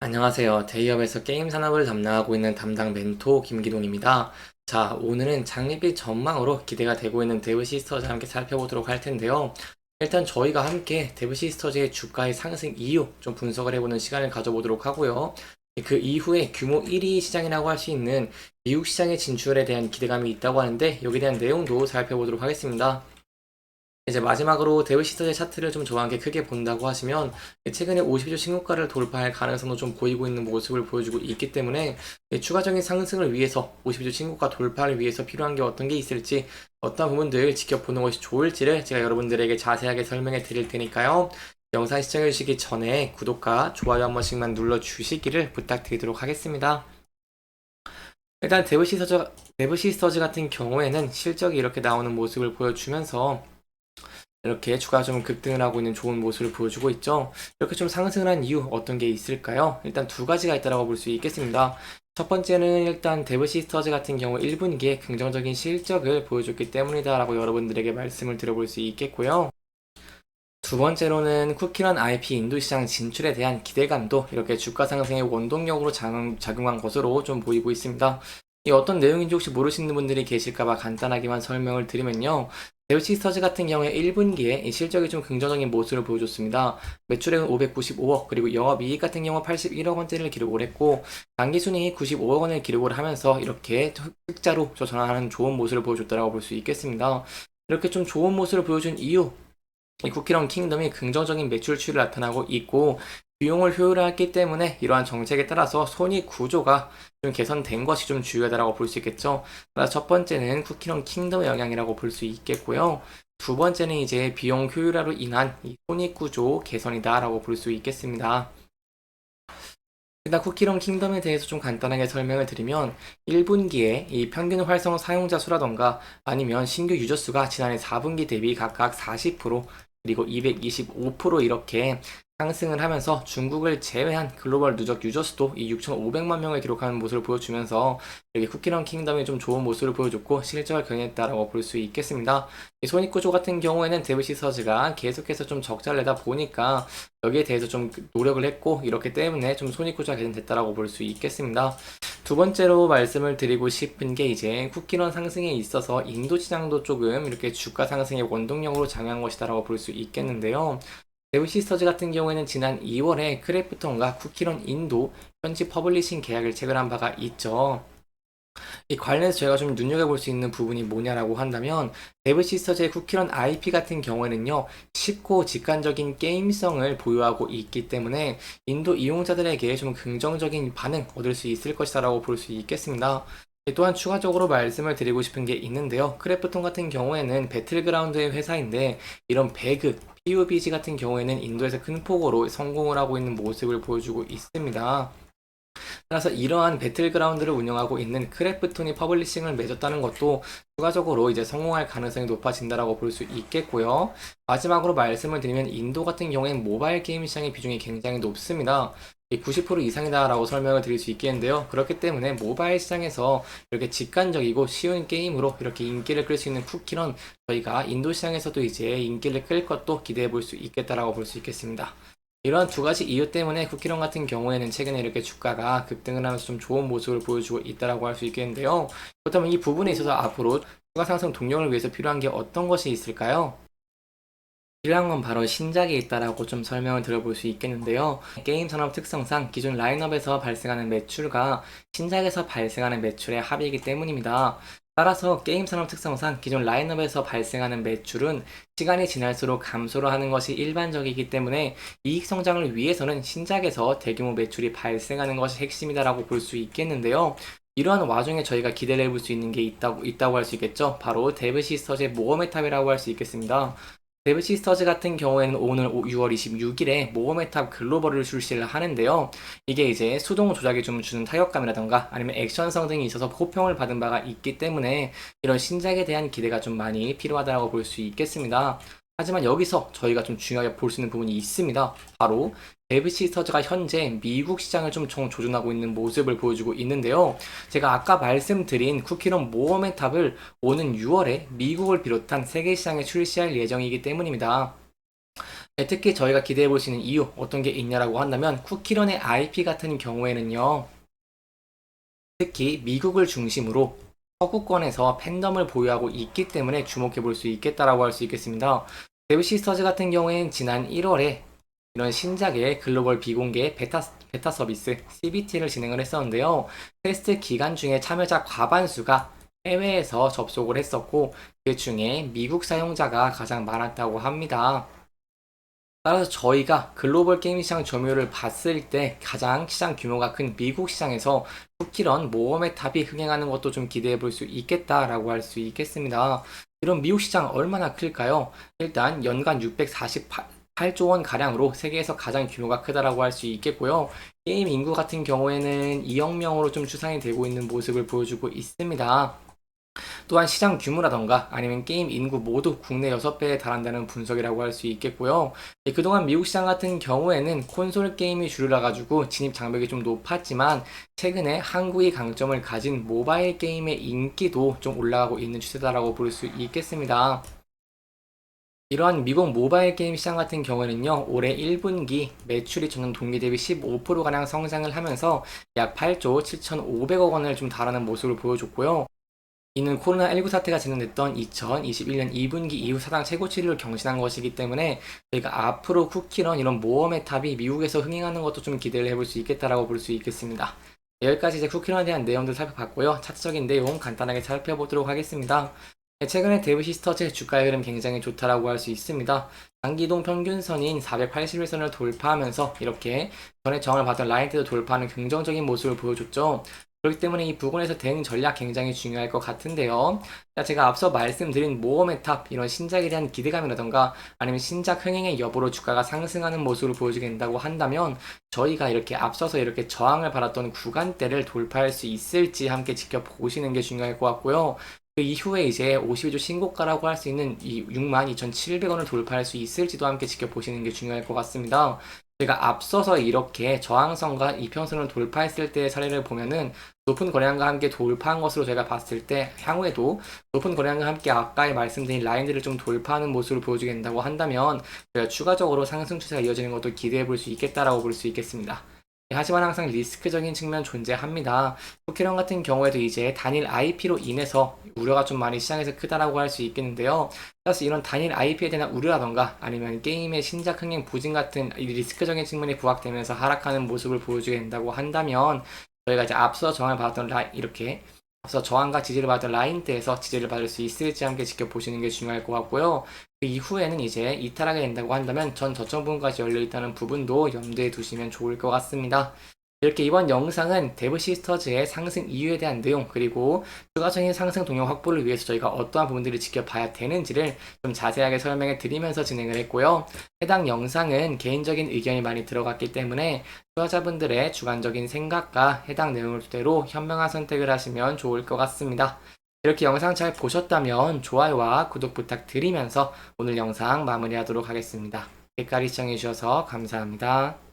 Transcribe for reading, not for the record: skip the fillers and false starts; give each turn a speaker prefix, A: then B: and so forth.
A: 안녕하세요. 대기업에서 게임 산업을 담당하고 있는 담당 멘토 김기동입니다. 자, 오늘은 장밋빛 전망으로 기대가 되고 있는 데브시스터즈 함께 살펴보도록 할 텐데요. 일단 저희가 함께 데브시스터즈의 주가의 상승 이유 좀 분석을 해보는 시간을 가져보도록 하고요. 그 이후에 규모 1위 시장이라고 할 수 있는 미국 시장의 진출에 대한 기대감이 있다고 하는데 여기에 대한 내용도 살펴보도록 하겠습니다. 이제 마지막으로 데브시터즈의 차트를 좀 저와 함께 크게 본다고 하시면 최근에 50주 신고가를 돌파할 가능성도 좀 보이고 있는 모습을 보여주고 있기 때문에 추가적인 상승을 위해서 50주 신고가 돌파를 위해서 필요한 게 어떤 게 있을지 어떤 부분들 지켜보는 것이 좋을지를 제가 여러분들에게 자세하게 설명해 드릴 테니까요. 영상 시청해 주시기 전에 구독과 좋아요 한 번씩만 눌러 주시기를 부탁드리도록 하겠습니다. 일단 데브시스터즈 같은 경우에는 실적이 이렇게 나오는 모습을 보여주면서 이렇게 주가가 좀 급등을 하고 있는 좋은 모습을 보여주고 있죠. 이렇게 좀 상승을 한 이유 어떤 게 있을까요? 일단 두 가지가 있다고 볼 수 있겠습니다. 첫 번째는 일단 데브시스터즈 같은 경우 1분기에 긍정적인 실적을 보여줬기 때문이다라고 여러분들에게 말씀을 드려볼 수 있겠고요. 두 번째로는 쿠키런 IP 인도 시장 진출에 대한 기대감도 이렇게 주가 상승의 원동력으로 작용한 것으로 좀 보이고 있습니다. 이 어떤 내용인지 혹시 모르시는 분들이 계실까봐 간단하게만 설명을 드리면요. 데브시스터즈 같은 경우에 1분기에 실적이 좀 긍정적인 모습을 보여줬습니다. 매출액은 595억, 그리고 영업이익 같은 경우 81억 원대를 기록을 했고, 당기순이익 95억 원을 기록을 하면서 이렇게 흑자로 전환하는 좋은 모습을 보여줬다고 볼 수 있겠습니다. 이렇게 좀 좋은 모습을 보여준 이유, 이 쿠키런 킹덤이 긍정적인 매출 추이를 나타나고 있고 비용을 효율화했기 때문에 이러한 정책에 따라서 손익 구조가 좀 개선된 것이 좀 중요하다고 볼 수 있겠죠. 그래서 첫 번째는 쿠키런 킹덤의 영향이라고 볼 수 있겠고요. 두 번째는 이제 비용 효율화로 인한 이 손익 구조 개선이다라고 볼 수 있겠습니다. 일단 쿠키런 킹덤에 대해서 좀 간단하게 설명을 드리면 1분기에 이 평균 활성 사용자 수라던가 아니면 신규 유저 수가 지난해 4분기 대비 각각 40% 그리고 225% 이렇게 상승을 하면서 중국을 제외한 글로벌 누적 유저 수도 이 6,500만 명을 기록하는 모습을 보여주면서 여기 쿠키런 킹덤이 좀 좋은 모습을 보여줬고 실적을 견인했다라고 볼 수 있겠습니다. 이 손익구조 같은 경우에는 데브시서즈가 계속해서 좀 적자를 내다 보니까 여기에 대해서 좀 노력을 했고 이렇기 때문에 좀 손익구조가 개선됐다라고 볼 수 있겠습니다. 두 번째로 말씀을 드리고 싶은 게 이제 쿠키런 상승에 있어서 인도 시장도 조금 이렇게 주가 상승의 원동력으로 작용한 것이다라고 볼 수 있겠는데요. 데브시스터즈 같은 경우에는 지난 2월에 크래프톤과 쿠키런 인도 현지 퍼블리싱 계약을 체결한 바가 있죠. 이 관련해서 저희가 좀 눈여겨볼 수 있는 부분이 뭐냐라고 한다면 데브시스터즈의 쿠키런 IP 같은 경우에는요 쉽고 직관적인 게임성을 보유하고 있기 때문에 인도 이용자들에게 좀 긍정적인 반응 얻을 수 있을 것이다라고 볼 수 있겠습니다. 또한 추가적으로 말씀을 드리고 싶은 게 있는데요. 크래프톤 같은 경우에는 배틀그라운드의 회사인데 이런 배그, PUBG 같은 경우에는 인도에서 큰 폭으로 성공을 하고 있는 모습을 보여주고 있습니다. 따라서 이러한 배틀그라운드를 운영하고 있는 크래프톤이 퍼블리싱을 맺었다는 것도 추가적으로 이제 성공할 가능성이 높아진다라고 볼 수 있겠고요. 마지막으로 말씀을 드리면 인도 같은 경우에는 모바일 게임 시장의 비중이 굉장히 높습니다. 90% 이상이다라고 설명을 드릴 수 있겠는데요. 그렇기 때문에 모바일 시장에서 이렇게 직관적이고 쉬운 게임으로 이렇게 인기를 끌 수 있는 쿠키런 저희가 인도 시장에서도 이제 인기를 끌 것도 기대해 볼 수 있겠다라고 볼 수 있겠습니다. 이러한 두 가지 이유 때문에 쿠키런 같은 경우에는 최근에 이렇게 주가가 급등을 하면서 좀 좋은 모습을 보여주고 있다라고 할 수 있겠는데요. 그렇다면 이 부분에 있어서 앞으로 주가 상승 동력을 위해서 필요한 게 어떤 것이 있을까요? 필요한 건 바로 신작이 있다라고 좀 설명을 들어볼 수 있겠는데요. 게임 산업 특성상 기존 라인업에서 발생하는 매출과 신작에서 발생하는 매출의 합이기 때문입니다. 따라서 게임 산업 특성상 기존 라인업에서 발생하는 매출은 시간이 지날수록 감소를 하는 것이 일반적이기 때문에 이익 성장을 위해서는 신작에서 대규모 매출이 발생하는 것이 핵심이다라고 볼 수 있겠는데요. 이러한 와중에 저희가 기대를 해볼 수 있는 게 있다고 할 수 있겠죠. 바로 데브시스터즈의 모험의 탑이라고 할 수 있겠습니다. 데브시스터즈 같은 경우에는 오늘 6월 26일에 모험의 탑 글로벌을 출시를 하는데요. 이게 이제 수동 조작이 좀 주는 타격감이라던가 아니면 액션성 등이 있어서 호평을 받은 바가 있기 때문에 이런 신작에 대한 기대가 좀 많이 필요하다고 볼 수 있겠습니다. 하지만 여기서 저희가 좀 중요하게 볼 수 있는 부분이 있습니다. 바로 데브시스터즈가 현재 미국 시장을 좀 조준하고 있는 모습을 보여주고 있는데요. 제가 아까 말씀드린 쿠키런 모험의 탑을 오는 6월에 미국을 비롯한 세계 시장에 출시할 예정이기 때문입니다. 특히 저희가 기대해 볼 수 있는 이유 어떤 게 있냐라고 한다면 쿠키런의 IP 같은 경우에는요. 특히 미국을 중심으로 서구권에서 팬덤을 보유하고 있기 때문에 주목해 볼 수 있겠다라고 할 수 있겠습니다. 데브 시스터즈 같은 경우에는 지난 1월에 이런 신작의 글로벌 비공개 베타 서비스 CBT를 진행을 했었는데요. 테스트 기간 중에 참여자 과반수가 해외에서 접속을 했었고 그 중에 미국 사용자가 가장 많았다고 합니다. 따라서 저희가 글로벌 게임 시장 점유율을 봤을 때 가장 시장 규모가 큰 미국 시장에서 쿠키런 모험의 탑이 흥행하는 것도 좀 기대해 볼 수 있겠다라고 할 수 있겠습니다. 이런 미국 시장 얼마나 클까요? 일단 연간 648조 원 가량으로 세계에서 가장 규모가 크다라고 할 수 있겠고요. 게임 인구 같은 경우에는 2억 명으로 좀 추산이 되고 있는 모습을 보여주고 있습니다. 또한 시장 규모라던가 아니면 게임 인구 모두 국내 6배에 달한다는 분석이라고 할 수 있겠고요. 그동안 미국 시장 같은 경우에는 콘솔 게임이 주류라 가지고 진입 장벽이 좀 높았지만 최근에 한국이 강점을 가진 모바일 게임의 인기도 좀 올라가고 있는 추세다라고 볼 수 있겠습니다. 이러한 미국 모바일 게임 시장 같은 경우에는요, 올해 1분기 매출이 전년 동기 대비 15%가량 성장을 하면서 약 8조 7,500억 원을 좀 달하는 모습을 보여줬고요. 이는 코로나19 사태가 진행됐던 2021년 2분기 이후 사상 최고치를 경신한 것이기 때문에 저희가 앞으로 쿠키런 이런 모험의 탑이 미국에서 흥행하는 것도 좀 기대를 해볼 수 있겠다라고 볼 수 있겠습니다. 여기까지 이제 쿠키런에 대한 내용들 살펴봤고요. 차트적인 내용 간단하게 살펴보도록 하겠습니다. 최근에 데브 시스터즈의 주가의 흐름 굉장히 좋다라고 할 수 있습니다. 장기이동 평균선인 481선을 돌파하면서 이렇게 전에 저항을 받던 라인대도 돌파하는 긍정적인 모습을 보여줬죠. 그렇기 때문에 이 부분에서 대응 전략 굉장히 중요할 것 같은데요. 제가 앞서 말씀드린 모험의 탑, 이런 신작에 대한 기대감이라던가 아니면 신작 흥행의 여부로 주가가 상승하는 모습을 보여주게 된다고 한다면 저희가 이렇게 앞서서 이렇게 저항을 받았던 구간대를 돌파할 수 있을지 함께 지켜보시는 게 중요할 것 같고요. 그 이후에 이제 52주 신고가라고 할 수 있는 이 62,700원을 돌파할 수 있을지도 함께 지켜보시는 게 중요할 것 같습니다. 제가 앞서서 이렇게 저항선과 이평선을 돌파했을 때의 사례를 보면은 높은 거래량과 함께 돌파한 것으로 제가 봤을 때 향후에도 높은 거래량과 함께 아까 말씀드린 라인들을 좀 돌파하는 모습을 보여주게 된다고 한다면 제가 추가적으로 상승 추세가 이어지는 것도 기대해 볼 수 있겠다라고 볼 수 있겠습니다. 하지만 항상 리스크적인 측면 존재합니다. 포켓몬 같은 경우에도 이제 단일 IP로 인해서 우려가 좀 많이 시장에서 크다라고 할 수 있겠는데요. 따라서 이런 단일 IP에 대한 우려라던가 아니면 게임의 신작 흥행 부진 같은 리스크적인 측면이 부각되면서 하락하는 모습을 보여주게 된다고 한다면 저희가 이제 앞서 저항을 받았던 이렇게 앞서 저항과 지지를 받았던 라인대에서 지지를 받을 수 있을지 함께 지켜보시는 게 중요할 것 같고요. 그 이후에는 이제 이탈하게 된다고 한다면 전 저점 부분까지 열려있다는 부분도 염두에 두시면 좋을 것 같습니다. 이렇게 이번 영상은 데브 시스터즈의 상승 이유에 대한 내용 그리고 추가적인 상승 동력 확보를 위해서 저희가 어떠한 부분들을 지켜봐야 되는지를 좀 자세하게 설명해 드리면서 진행을 했고요. 해당 영상은 개인적인 의견이 많이 들어갔기 때문에 투자자분들의 주관적인 생각과 해당 내용을 토대로 현명한 선택을 하시면 좋을 것 같습니다. 이렇게 영상 잘 보셨다면 좋아요와 구독 부탁드리면서 오늘 영상 마무리하도록 하겠습니다. 끝까지 시청해주셔서 감사합니다.